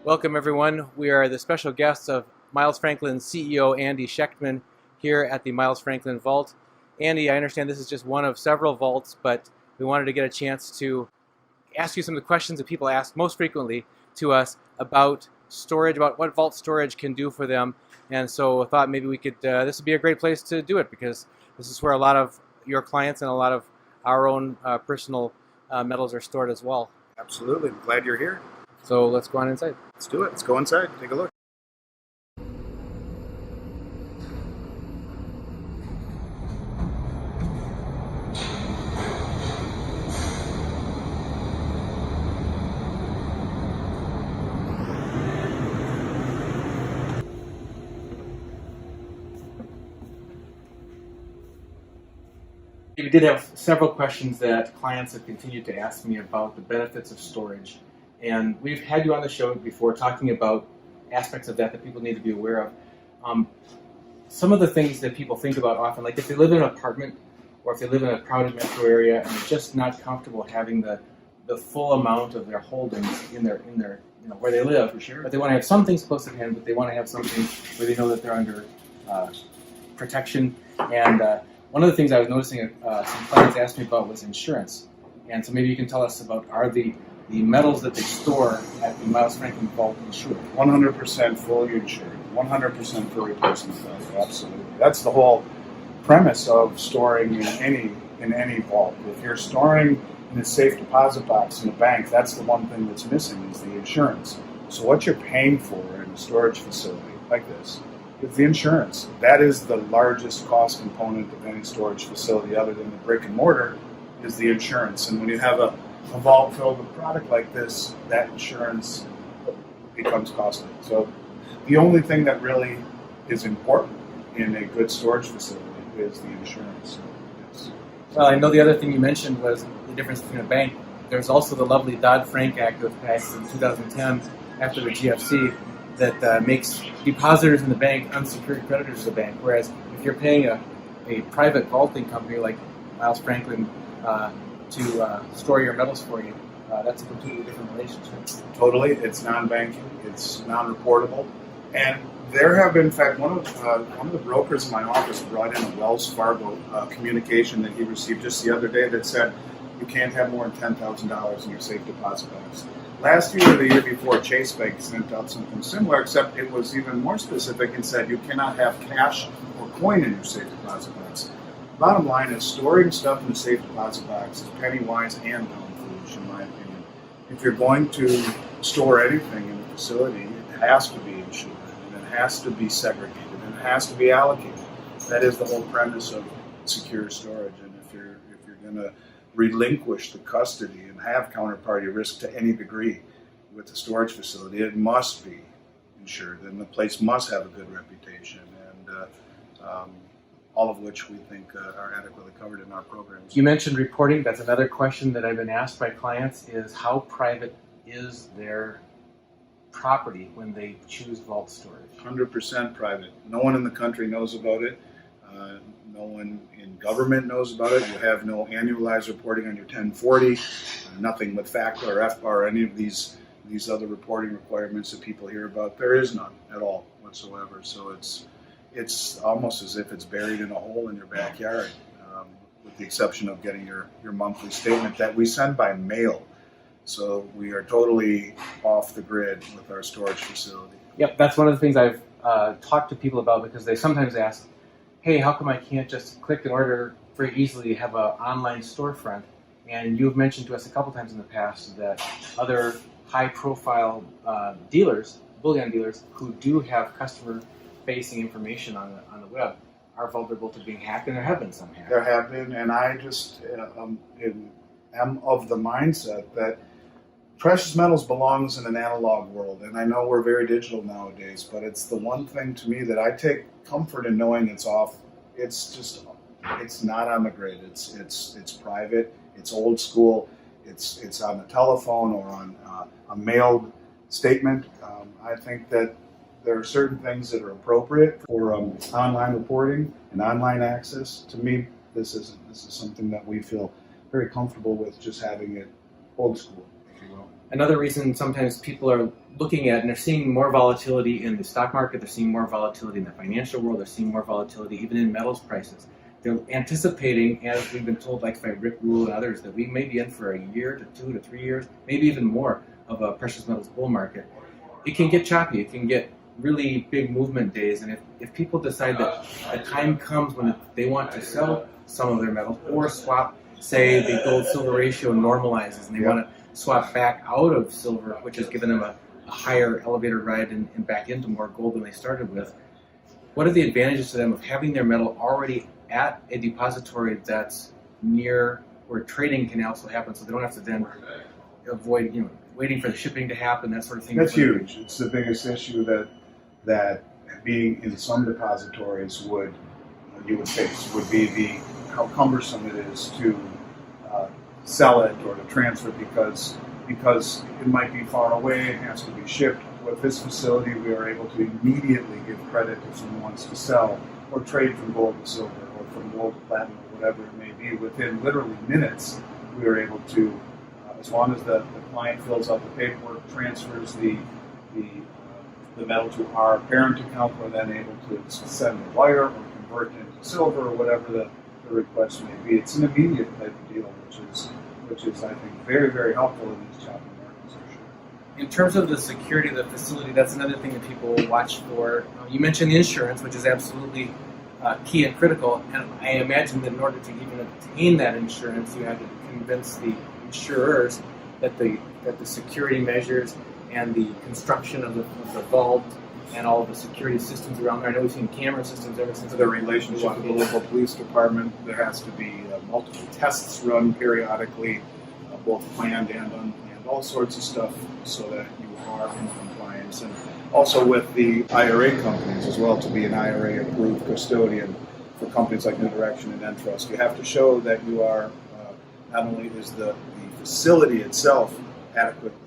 Welcome everyone. We are the special guests of Miles Franklin's CEO Andy Schectman here at the Miles Franklin Vault. Andy, I understand this is just one of several vaults, but we wanted to get a chance to ask you some of the questions that people ask most frequently to us about storage, about what vault storage can do for them. And so I thought maybe we could, this would be a great place to do it, because this is where a lot of your clients and a lot of our own personal metals are stored as well. Absolutely. I'm glad you're here. So let's go on inside. Let's do it. Let's go inside. Take a look. We did have several questions that clients have continued to ask me about the benefits of storage. And we've had you on the show before talking about aspects of that people need to be aware of. Some of the things that people think about often, like if they live in an apartment or if they live in a crowded metro area and they're just not comfortable having the full amount of their holdings in their where they live. For sure. But they want to have some things close at hand, but they want to have something where they know that they're under protection. And one of the things I was noticing some clients asked me about was insurance. And so maybe you can tell us about, are the metals that they store at the Miles Franklin Vault insured? 100% fully insured. 100% for replacement value. Absolutely. That's the whole premise of storing in any vault. If you're storing in a safe deposit box in a bank, that's the one thing that's missing, is the insurance. So what you're paying for in a storage facility like this is the insurance. That is the largest cost component of any storage facility other than the brick and mortar, is the insurance. And when you have a vault filled with product like this, that insurance becomes costly. So the only thing that really is important in a good storage facility is the insurance. Yes. Well, I know the other thing you mentioned was the difference between a bank. There's also the lovely Dodd-Frank Act that was passed in 2010 after the GFC that makes depositors in the bank unsecured creditors of the bank. Whereas if you're paying a private vaulting company like Miles Franklin to store your metals for you, that's a completely different relationship. Totally. It's non-banking. It's non-reportable. And there have been, in fact, one of the brokers in my office brought in a Wells Fargo communication that he received just the other day that said you can't have more than $10,000 in your safe deposit box. Last year or the year before, Chase Bank sent out something similar, except it was even more specific and said you cannot have cash or coin in your safe deposit box. Bottom line is, storing stuff in the safe deposit box is penny wise and pound foolish, in my opinion. If you're going to store anything in a facility, it has to be insured, and it has to be segregated, and it has to be allocated. That is the whole premise of secure storage. And if you're going to relinquish the custody and have counterparty risk to any degree with the storage facility, it must be insured, and the place must have a good reputation, and all of which we think are adequately covered in our programs. You mentioned reporting. That's another question that I've been asked by clients, is how private is their property when they choose vault storage? 100% private. No one in the country knows about it. No one in government knows about it. You have no annualized reporting on your 1040, nothing with FACTA or FBAR or any of these other reporting requirements that people hear about. There is none at all whatsoever. So it's almost as if it's buried in a hole in your backyard, with the exception of getting your monthly statement that we send by mail. So we are totally off the grid with our storage facility. Yep, that's one of the things I've talked to people about, because they sometimes ask, hey, how come I can't just click and order very easily, have an online storefront? And you've mentioned to us a couple times in the past that other high-profile dealers, bullion dealers, who do have customer-facing information on the web are vulnerable to being hacked, and there have been some hacks. There have been, and I just am of the mindset that precious metals belongs in an analog world, and I know we're very digital nowadays, but it's the one thing to me that I take comfort in knowing it's off. It's not on the grid. It's private. It's old school. It's on the telephone or on a mailed statement. I think that there are certain things that are appropriate for online reporting and online access. To me, this is something that we feel very comfortable with, just having it old school. if you will. Another reason sometimes people are looking at and they're seeing more volatility in the stock market, they're seeing more volatility in the financial world, they're seeing more volatility even in metals prices. They're anticipating, as we've been told, like by Rick Rule and others, that we may be in for a year to 2 to 3 years, maybe even more, of a precious metals bull market. It can get choppy, it can get really big movement days, and if people decide that the time comes when they want to sell some of their metals or swap, say the gold-silver ratio normalizes and they want to swap back out of silver, which has given them a higher elevator ride and back into more gold than they started with, what are the advantages to them of having their metal already at a depository that's near where trading can also happen, so they don't have to then avoid waiting for the shipping to happen, that sort of thing? That's huge. It's the biggest issue that being in some depositories you would face would be how cumbersome it is to sell it or to transfer because it might be far away, it has to be shipped. With this facility, we are able to immediately give credit if someone wants to sell or trade from gold to silver or from gold to platinum or whatever it may be. Within literally minutes, we are able to, as long as the client fills out the paperwork, transfers the metal to our parent account, we're then able to send a wire or convert it into silver or whatever the request may be. It's an immediate type of deal, which is I think very, very helpful in these choppy markets for sure. In terms of the security of the facility, that's another thing that people will watch for. You mentioned the insurance, which is absolutely key and critical, and I imagine that in order to even obtain that insurance, you have to convince the insurers that the security measures and the construction of the vault and all of the security systems around there. I know we've seen camera systems ever since The relationship with the local police department, there has to be multiple tests run periodically, both planned and unplanned, all sorts of stuff so that you are in compliance. And also with the IRA companies as well, to be an IRA approved custodian for companies like New Direction and Entrust, you have to show that you are, not only is the facility itself adequately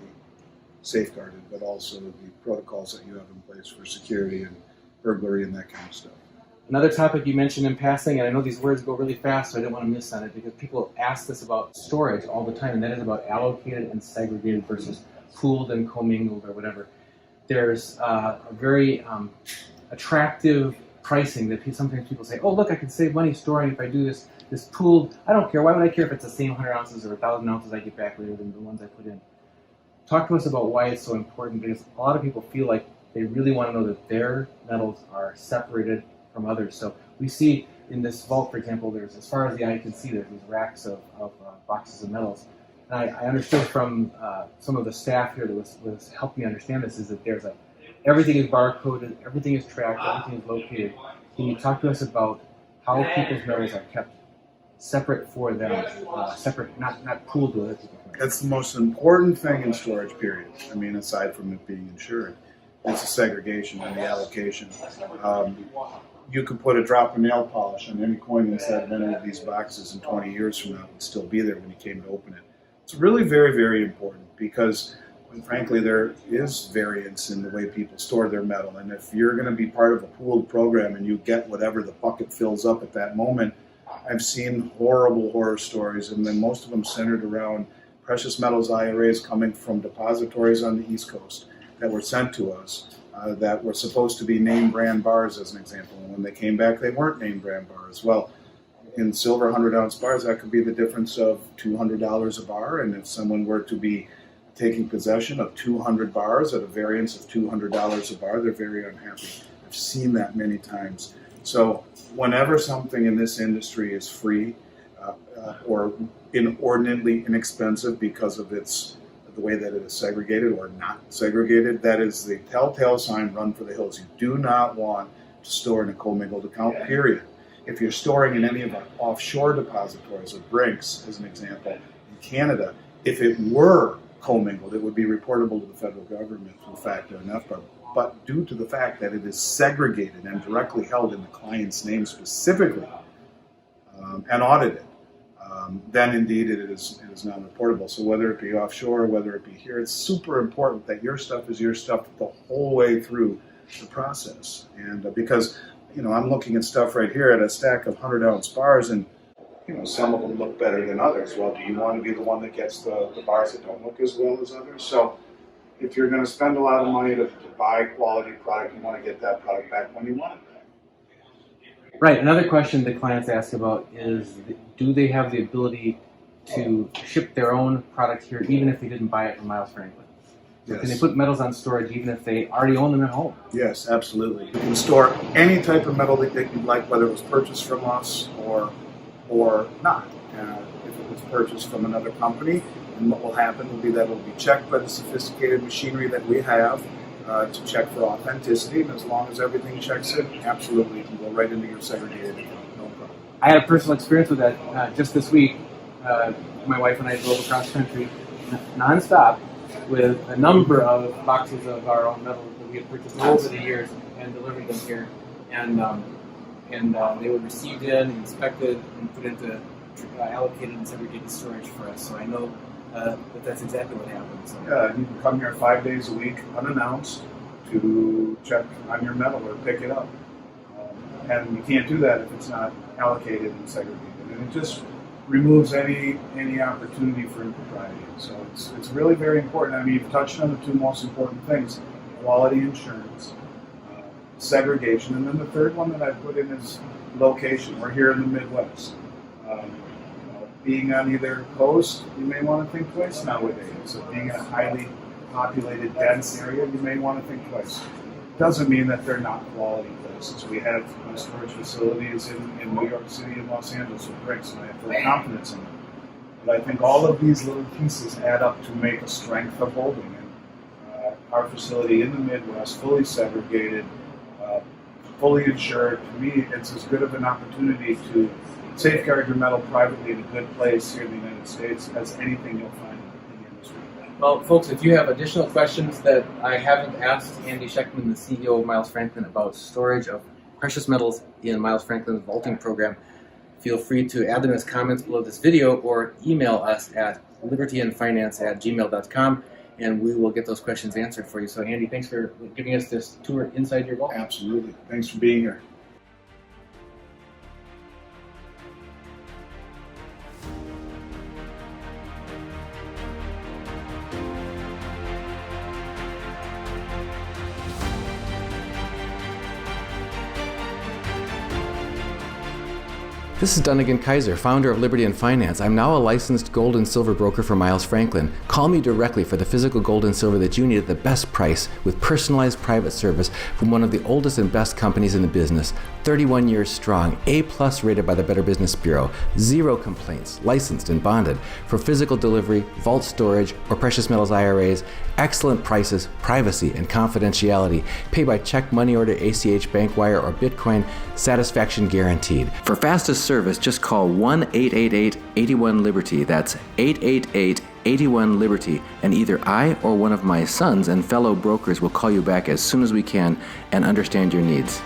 safeguarded, but also the protocols that you have in place for security and burglary and that kind of stuff. Another topic you mentioned in passing, and I know these words go really fast, so I didn't want to miss on it, because people ask this about storage all the time, and that is about allocated and segregated versus pooled and commingled or whatever. There's a very attractive pricing that sometimes people say, oh, look, I can save money storing if I do this pooled. I don't care. Why would I care if it's the same 100 ounces or 1,000 ounces I get back later than the ones I put in? Talk to us about why it's so important, because a lot of people feel like they really want to know that their metals are separated from others. So we see in this vault, for example, there's, as far as the eye can see, there's these racks of boxes of metals. And I understood from some of the staff here that was helping me understand this, is that there's everything is barcoded, everything is tracked, everything is located. Can you talk to us about how people's metals are kept separate for them, separate, not pooled with other people? That's the most important thing in storage, period. I mean, aside from it being insured, it's the segregation and the allocation. You could put a drop of nail polish on any coin inside of any of these boxes, and 20 years from now it would still be there when you came to open it. It's really very, very important because, frankly, there is variance in the way people store their metal. And if you're going to be part of a pooled program and you get whatever the bucket fills up at that moment, I've seen horror stories, and then most of them centered around precious metals IRAs coming from depositories on the East Coast that were sent to us that were supposed to be name brand bars, as an example. And when they came back, they weren't name brand bars. Well, in silver 100-ounce bars, that could be the difference of $200 a bar. And if someone were to be taking possession of 200 bars at a variance of $200 a bar, they're very unhappy. I've seen that many times. So whenever something in this industry is free or inordinately inexpensive because of the way that it is segregated or not segregated, that is the telltale sign, run for the hills. You do not want to store in a commingled account, period. If you're storing in any of our offshore depositories, or Brinks, as an example, in Canada, if it were commingled, it would be reportable to the federal government through FACTA and FBAR. But due to the fact that it is segregated and directly held in the client's name specifically and audited, then indeed it is non-reportable. So whether it be offshore, whether it be here, it's super important that your stuff is your stuff the whole way through the process. And because, I'm looking at stuff right here at a stack of 100-ounce bars, and some of them look better than others. Well, do you want to be the one that gets the bars that don't look as well as others? So if you're going to spend a lot of money to buy quality product, you want to get that product back when you want it back. Right. Another question that clients ask about is, do they have the ability to ship their own product here, even if they didn't buy it from Miles Franklin? So Yes. can they put metals on storage even if they already own them at home? Yes, absolutely. You can store any type of metal that you'd like, whether it was purchased from us or not. If it was purchased from another company, and what will happen will be that it will be checked by the sophisticated machinery that we have to check for authenticity, and as long as everything checks in, absolutely, you can go right into your segregated account, no problem. I had a personal experience with that just this week. My wife and I drove across country nonstop with a number of boxes of our own metal that we had purchased over the years and delivered them here. And they were received in, inspected, and put into allocated and segregated storage for us. So I know that's exactly what happened. So. Yeah, you can come here 5 days a week, unannounced, to check on your metal or pick it up. And you can't do that if it's not allocated and segregated. And it just removes any opportunity for impropriety. So it's really very important. I mean, you've touched on the two most important things: quality insurance, segregation, and then the third one that I put in is location. We're here in the Midwest. Being on either coast, you may want to think twice nowadays. So being in a highly populated, dense area, you may want to think twice. Doesn't mean that they're not quality places. We have storage facilities in New York City and Los Angeles with bricks, and I have full confidence in them. But I think all of these little pieces add up to make a strength of holding. And our facility in the Midwest, fully segregated, fully insured, to me, it's as good of an opportunity to safeguard your metal privately in a good place here in the United States as anything you'll find in the industry. Well, folks, if you have additional questions that I haven't asked Andy Schectman, the CEO of Miles Franklin, about storage of precious metals in Miles Franklin's vaulting program, feel free to add them as comments below this video or email us at libertyandfinance@gmail.com, and we will get those questions answered for you. So, Andy, thanks for giving us this tour inside your vault. Absolutely. Thanks for being here. This is Dunagun Kaiser, founder of Liberty and Finance. I'm now a licensed gold and silver broker for Miles Franklin. Call me directly for the physical gold and silver that you need at the best price with personalized private service from one of the oldest and best companies in the business. 31 years strong, A+ rated by the Better Business Bureau, 0 complaints, licensed and bonded. For physical delivery, vault storage, or precious metals IRAs, excellent prices, privacy, and confidentiality. Pay by check, money order, ACH, bank wire, or Bitcoin. Satisfaction guaranteed. For fastest service, just call 1-888-81-LIBERTY. That's 888-81-LIBERTY. And either I or one of my sons and fellow brokers will call you back as soon as we can and understand your needs.